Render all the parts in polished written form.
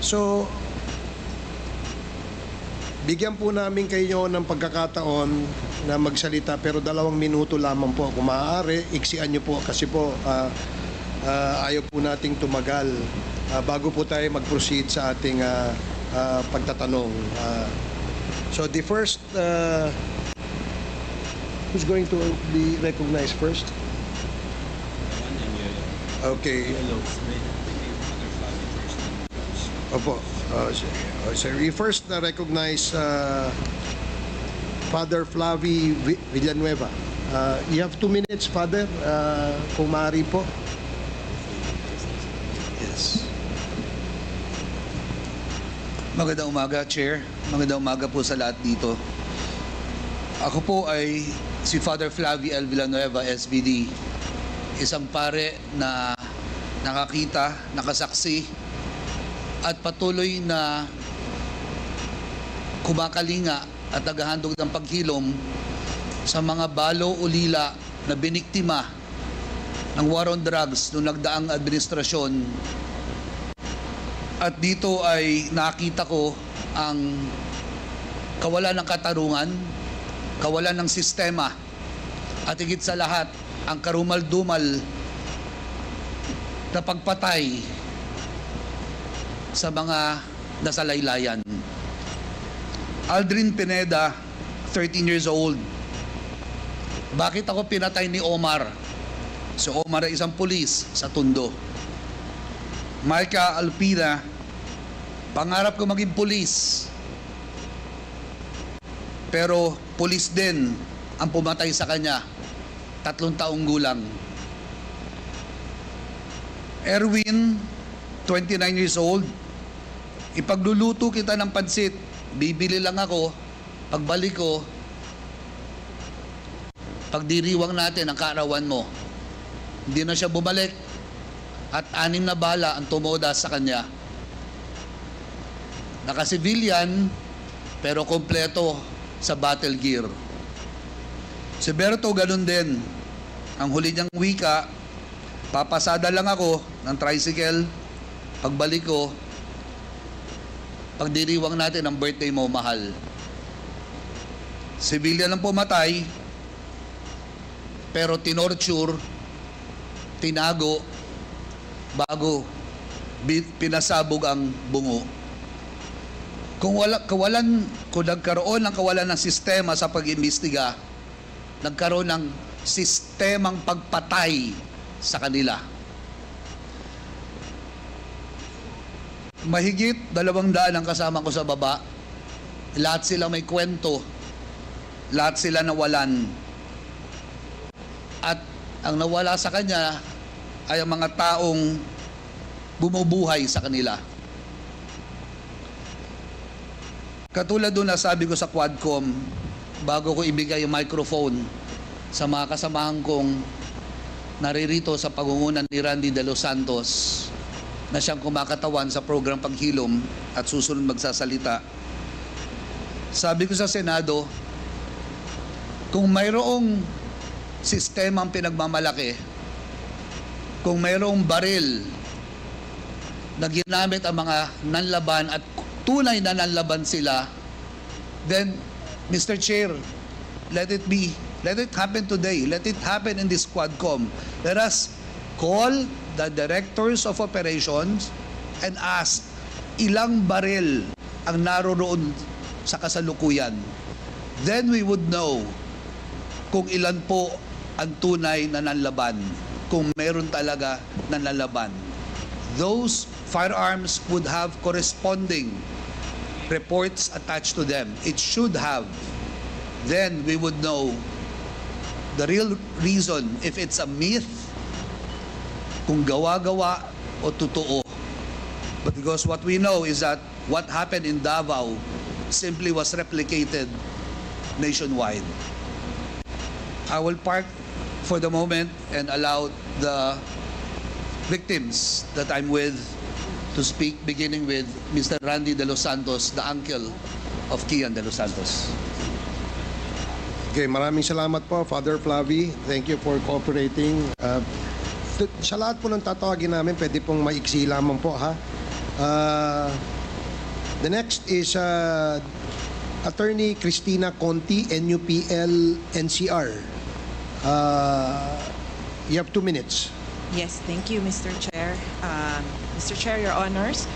So, bigyan po namin kayo ng pagkakataon na magsalita pero 2 minuto lamang po. Kung maaari, iksian nyo po kasi po ayaw po nating tumagal bago po tayo mag-proceed sa ating pagtatanong. So the first, who's going to be recognized first? Okay. Opo. Sir, we first recognize Father Flavi Villanueva. You have 2 minutes, Father, kung maaari po. Yes. Magandang umaga, Chair. Magandang umaga po sa lahat dito. Ako po ay si Father Flavi L. Villanueva, SVD. Isang pare na nakakita, nakasaksi, at patuloy na kumakalinga at naghahandog ng paghilom sa mga balo ulila na biniktima ng war on drugs noong nagdaang administrasyon. At dito ay nakita ko ang kawalan ng katarungan, kawalan ng sistema, at higit sa lahat, ang karumal-dumal na pagpatay sa mga nasalaylayan. Aldrin Pineda, 13 years old. Bakit ako pinatay ni Omar? Si Omar ay isang pulis sa Tondo. Micah Alpina, pangarap ko maging pulis. Pero pulis din ang pumatay sa kanya, 3 taong gulang. Erwin, 29 years old. Ipagluluto kita ng pansit, bibili lang ako, pagbalik ko, pagdiriwang natin ang kaarawan mo. Hindi na siya bumalik at 6 na bala ang tumoda sa kanya. Naka-civilian pero kompleto sa battle gear. Si Berto ganun din. Ang huli niyang wika, papasada lang ako ng tricycle, pagbalik ko, pagdiriwang natin ang birthday mo, mahal. Civilian ang pumatay, pero tinorture, tinago, bago pinasabog ang bungo. Kung nagkaroon ng kawalan ng sistema sa pag-imbestiga, nagkaroon ng sistemang pagpatay sa kanila. Mahigit 200 ang kasama ko sa baba. Lahat sila may kwento. Lahat sila nawalan. At ang nawala sa kanya ay ang mga taong bumubuhay sa kanila. Katulad doon na sabi ko sa Quadcom, bago ko ibigay yung microphone sa mga kasamahan kong naririto sa pangunguna ni Randy De Los Santos, na siyang kumakatawan sa program Paghilom at susunod magsasalita. Sabi ko sa Senado, kung mayroong sistemang pinagmamalaki, kung mayroong baril na ginamit ang mga nanlaban at tunay na nanlaban sila, then Mr. Chair, let it be. Let it happen today. Let it happen in this Quadcom. Let us call the directors of operations and ask ilang baril ang naroroon sa kasalukuyan. Then we would know kung ilan po ang tunay na nanlaban, kung meron talaga nanlalaban. Those firearms would have corresponding reports attached to them. It should have. Then we would know the real reason, if it's a myth, kung gawa-gawa o totoo. But because what we know is that what happened in Davao simply was replicated nationwide. I will park for the moment and allow the victims that I'm with to speak, beginning with Mr. Randy De Los Santos, the uncle of Kian De Los Santos. Okay, maraming salamat po, Father Flavi. Thank you for cooperating. Sa lahat po ng tatawagin namin, pwede pong maiksi lamang po, ha? The next is Attorney Cristina Conti, NUPL NCR. You have 2 minutes. Yes, thank you, Mr. Chair. Mr. Chair, Your Honors,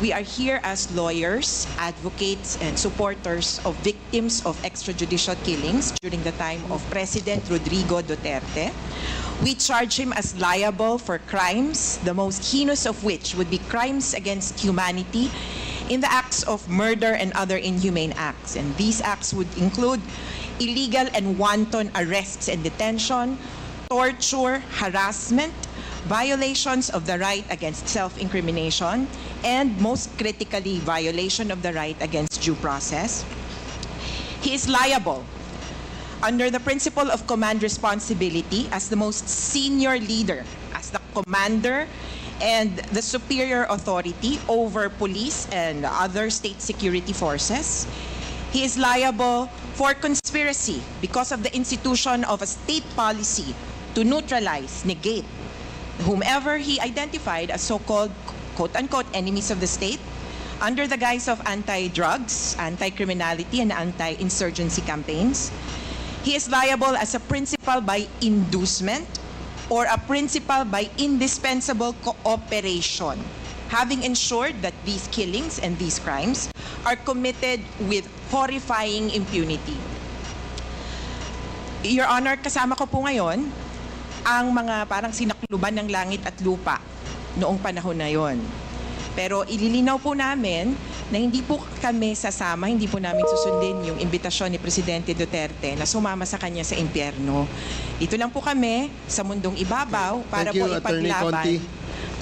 we are here as lawyers, advocates, and supporters of victims of extrajudicial killings during the time of President Rodrigo Duterte. We charge him as liable for crimes, the most heinous of which would be crimes against humanity in the acts of murder and other inhumane acts. And these acts would include illegal and wanton arrests and detention, torture, harassment, violations of the right against self-incrimination, and most critically, violation of the right against due process. He is liable under the principle of command responsibility as the most senior leader, as the commander and the superior authority over police and other state security forces. He is liable for conspiracy because of the institution of a state policy to neutralize, negate, whomever he identified as so-called quote-unquote enemies of the state under the guise of anti-drugs, anti-criminality, and anti-insurgency campaigns. He is liable as a principal by inducement or a principal by indispensable cooperation, having ensured that these killings and these crimes are committed with horrifying impunity. Your Honor, kasama ko po ngayon ang mga parang sinakluban ng langit at lupa noong panahon na yon. Pero ililinaw po namin na hindi po kami sasama, hindi po namin susundin yung imbitasyon ni Presidente Duterte na sumama sa kanya sa impyerno. Dito lang po kami sa mundong ibabaw para Thank you, po Attorney ipaglaban Conti.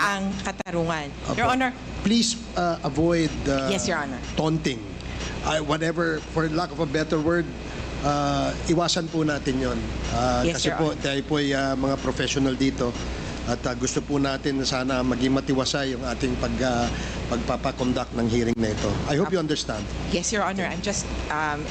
ang katarungan. Opo. Your Honor, Please avoid Yes, Your Honor. taunting. Whatever, for lack of a better word, iwasan po natin yon. Yes, Kasi Your po, tayo po ay mga professional dito at gusto po natin na sana maging matiwasay yung ating pagpapakonduct ng hearing na ito. I hope you understand. yes, Your Honor. I'm just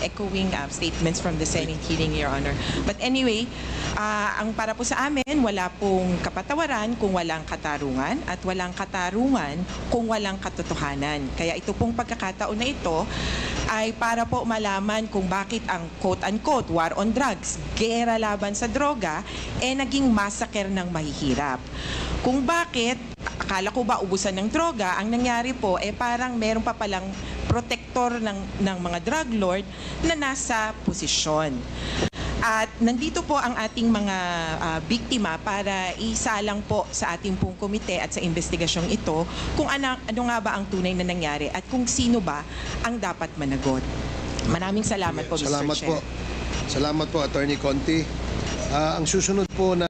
echoing statements from the Senate hearing, Your Honor. But anyway, ang para po sa amin, wala pong kapatawaran kung walang katarungan at walang katarungan kung walang katotohanan. Kaya ito pong pagkakataon na ito ay para po malaman kung bakit ang quote-unquote war on drugs, gera laban sa droga, naging massacre ng mahihirap. Kung bakit, akala ko ba ubusan ng droga, ang nangyari po parang meron pa palang protector ng mga drug lord na nasa posisyon. At nandito po ang ating mga biktima para isalang po sa ating pong komite at sa investigasyong ito kung ano nga ba ang tunay na nangyari at kung sino ba ang dapat managot. Maraming salamat po, Mr. Salamat Chair. po. Salamat po, Attorney Conti. Ang susunod po na